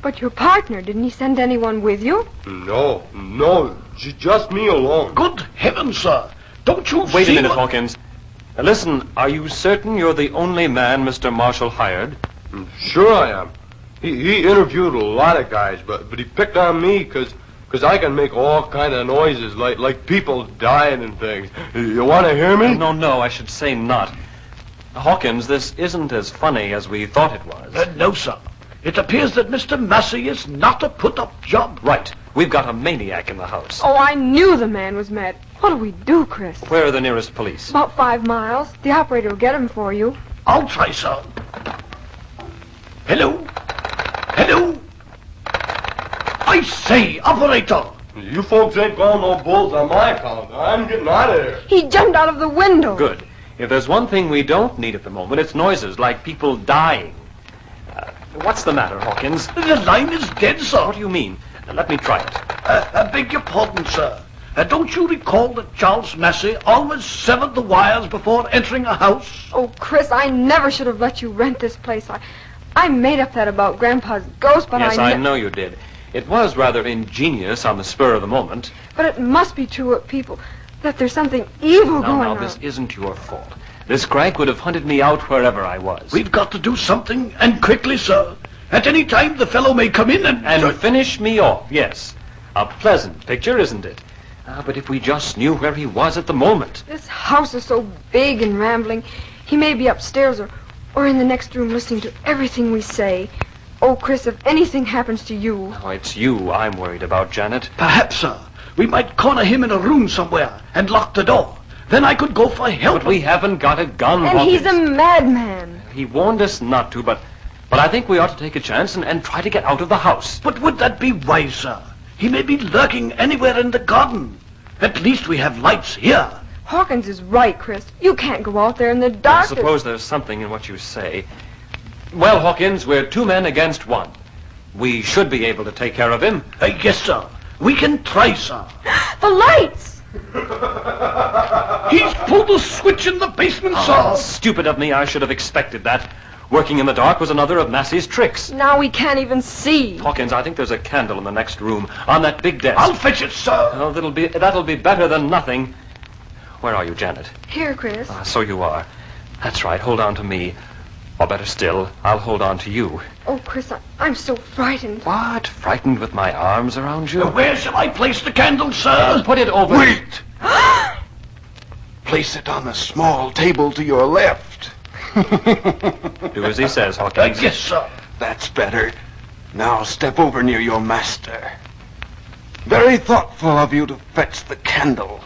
But your partner, didn't he send anyone with you? No, just me alone. Good heavens, sir. Don't you Wait see a minute, what... Hawkins. Listen, are you certain you're the only man Mr. Marshall hired? Sure I am. He interviewed a lot of guys, but he picked on me because I can make all kind of noises like people dying and things. You want to hear me? No, I should say not. Hawkins, this isn't as funny as we thought it was. No, sir. It appears that Mr. Massey is not a put-up job. Right. We've got a maniac in the house. Oh, I knew the man was mad. What do we do, Chris? Where are the nearest police? About 5 miles. The operator will get him for you. I'll try, sir. Hello? I say, operator! You folks ain't calling no bulls on my account. I'm getting out of here. He jumped out of the window. Good. If there's one thing we don't need at the moment, it's noises like people dying. What's the matter, Hawkins? The line is dead, sir. What do you mean? Let me try it. I beg your pardon, sir. Don't you recall that Charles Massey always severed the wires before entering a house? Oh, Chris, I never should have let you rent this place. I made up that about Grandpa's ghost, but yes, I know you did. It was rather ingenious on the spur of the moment. But it must be true of people, that there's something evil going on. Now, this isn't your fault. This crank would have hunted me out wherever I was. We've got to do something, and quickly, sir. At any time, the fellow may come in and finish me off, yes. A pleasant picture, isn't it? But if we just knew where he was at the moment. This house is so big and rambling. He may be upstairs or in the next room listening to everything we say. Oh, Chris, if anything happens to you... Oh, it's you I'm worried about, Janet. Perhaps, sir. We might corner him in a room somewhere and lock the door. Then I could go for help. But we haven't got a gun, And Hawkins. he's a madman. He warned us not to, but I think we ought to take a chance and try to get out of the house. But would that be wise, sir? He may be lurking anywhere in the garden. At least we have lights here. Hawkins is right, Chris. You can't go out there in the dark. I suppose there's something in what you say. Well, Hawkins, we're 2 men against 1. We should be able to take care of him. Yes, sir. We can try, sir. The lights! He's pulled the switch in the basement, sir. Stupid of me. I should have expected that. Working in the dark was another of Massey's tricks. Now we can't even see. Hawkins, I think there's a candle in the next room, on that big desk. I'll fetch it, sir. Oh, that'll be better than nothing. Where are you, Janet? Here, Chris. So you are. That's right. Hold on to me. Or better still, I'll hold on to you. Oh, Chris, I'm so frightened. What? Frightened with my arms around you? Where shall I place the candle, sir? Put it over... Wait! Place it on the small table to your left. Do as he says, Hawkins. Yes, sir. That's better. Now step over near your master. Very thoughtful of you to fetch the candle.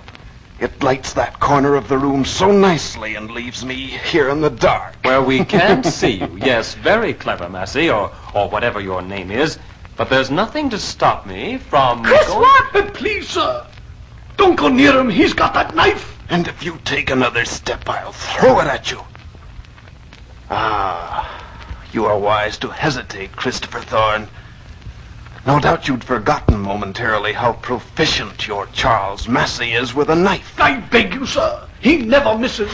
It lights that corner of the room so nicely and leaves me here in the dark. Where we can't see you. Yes, very clever, Massey, or whatever your name is. But there's nothing to stop me from... Chris, what? Please, sir. Don't go near him. He's got that knife. And if you take another step, I'll throw it at you. You are wise to hesitate, Christopher Thorne. No doubt you'd forgotten momentarily how proficient your Charles Massey is with a knife. I beg you, sir. He never misses.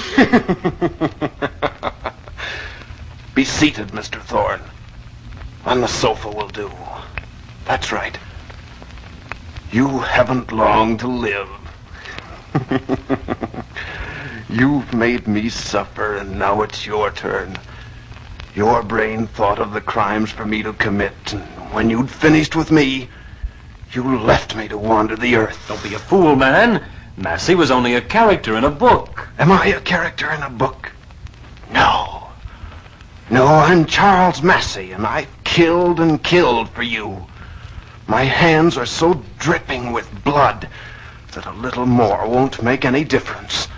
Be seated, Mr. Thorne. On the sofa will do. That's right. You haven't long to live. You've made me suffer, and now it's your turn. Your brain thought of the crimes for me to commit, and when you'd finished with me, you left me to wander the earth. Don't be a fool, man. Massey was only a character in a book. Am I a character in a book? No. No, I'm Charles Massey, and I've killed and killed for you. My hands are so dripping with blood that a little more won't make any difference.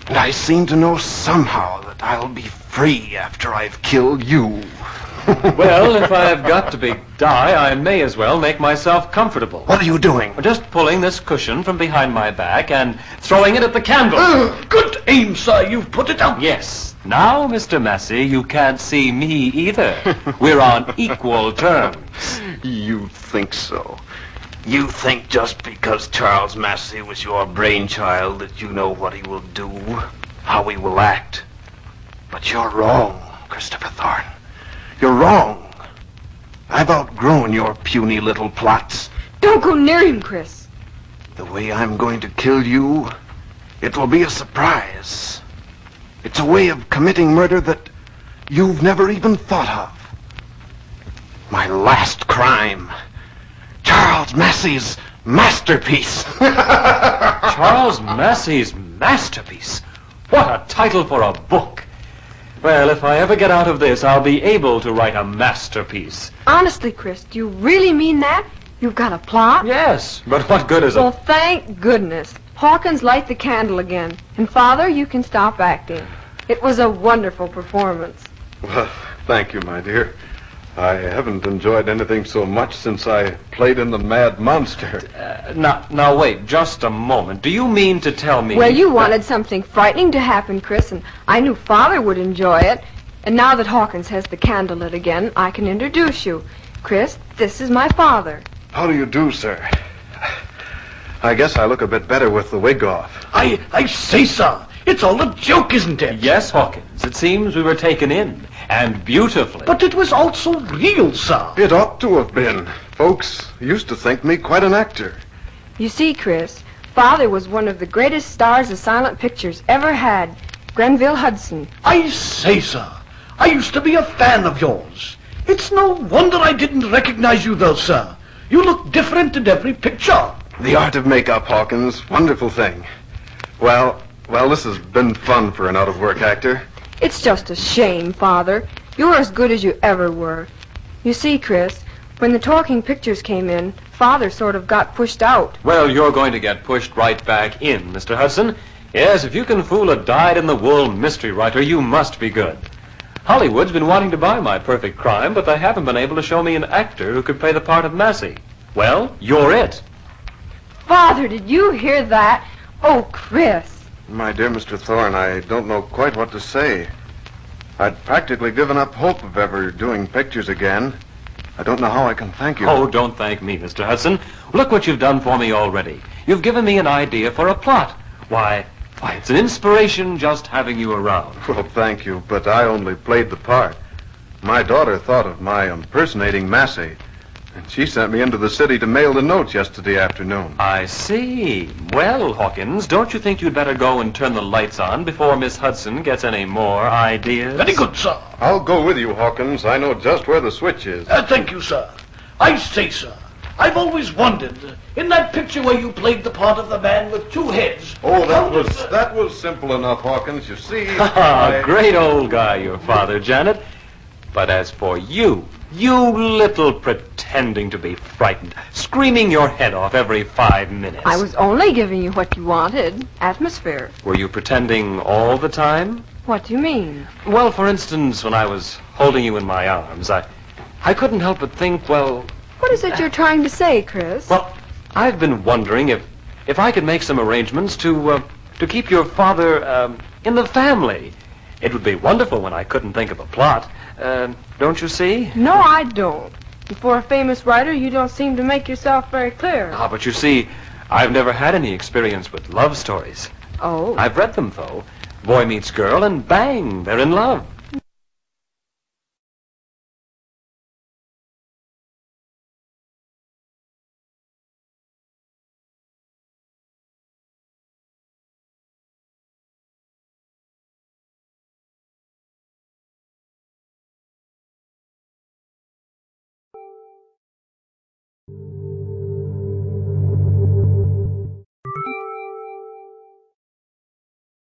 And I seem to know somehow that I'll be free after I've killed you. Well, if I've got to die, I may as well make myself comfortable. What are you doing? Just pulling this cushion from behind my back and throwing it at the candle. Good aim, sir. You've put it out. Yes. Now, Mr. Massey, you can't see me either. We're on equal terms. You think so? You think just because Charles Massey was your brainchild that you know what he will do, how he will act. But you're wrong, Christopher Thorne. You're wrong. I've outgrown your puny little plots. Don't go near him, Chris. The way I'm going to kill you, it will be a surprise. It's a way of committing murder that you've never even thought of. My last crime. Charles Massey's masterpiece. Charles Massey's masterpiece. What a title for a book. Well, if I ever get out of this, I'll be able to write a masterpiece. Honestly, Chris, do you really mean that? You've got a plot? Yes, but what good is Well, it? thank goodness. Hawkins, light the candle again. And, Father, you can stop acting. It was a wonderful performance. Well, thank you, my dear. I haven't enjoyed anything so much since I played in The Mad Monster. Now, wait, just a moment. Do you mean to tell me... Well, you wanted something frightening to happen, Chris, and I knew Father would enjoy it. And now that Hawkins has the candle lit again, I can introduce you. Chris, this is my father. How do you do, sir? I guess I look a bit better with the wig off. I say, sir, it's all a joke, isn't it? Yes, Hawkins, it seems we were taken in, and beautifully. But it was also real, sir. It ought to have been. Folks used to think me quite an actor. You see, Chris, Father was one of the greatest stars the silent pictures ever had. Grenville Hudson. I say, sir, I used to be a fan of yours. It's no wonder I didn't recognize you, though, sir. You look different in every picture. The art of makeup, Hawkins. Wonderful thing. Well, this has been fun for an out-of-work actor. It's just a shame, Father. You're as good as you ever were. You see, Chris, when the talking pictures came in, Father sort of got pushed out. Well, you're going to get pushed right back in, Mr. Hudson. Yes, if you can fool a dyed-in-the-wool mystery writer, you must be good. Hollywood's been wanting to buy my perfect crime, but they haven't been able to show me an actor who could play the part of Massey. Well, you're it. Father, did you hear that? Oh, Chris. My dear Mr. Thorne, I don't know quite what to say. I'd practically given up hope of ever doing pictures again. I don't know how I can thank you. Oh, don't thank me, Mr. Hudson. Look what you've done for me already. You've given me an idea for a plot. Why, it's an inspiration just having you around. Well, thank you, but I only played the part. My daughter thought of my impersonating Massey, and she sent me into the city to mail the notes yesterday afternoon. I see. Well, Hawkins, don't you think you'd better go and turn the lights on before Miss Hudson gets any more ideas? Very good, sir. I'll go with you, Hawkins. I know just where the switch is. Thank you, sir. I say, sir, I've always wondered, in that picture where you played the part of the man with two heads... Oh, that was simple enough, Hawkins. You see... Great old guy, your father, Janet. But as for you little pretending to be frightened, screaming your head off every 5 minutes. I was only giving you what you wanted. Atmosphere. Were you pretending all the time? What do you mean? Well, for instance, when I was holding you in my arms, I couldn't help but think, well... What is it you're trying to say, Chris? Well, I've been wondering if I could make some arrangements to keep your father in the family. It would be wonderful when I couldn't think of a plot. Don't you see? No, I don't. And for a famous writer, you don't seem to make yourself very clear. But you see, I've never had any experience with love stories. Oh. I've read them, though. Boy meets girl, and bang, they're in love.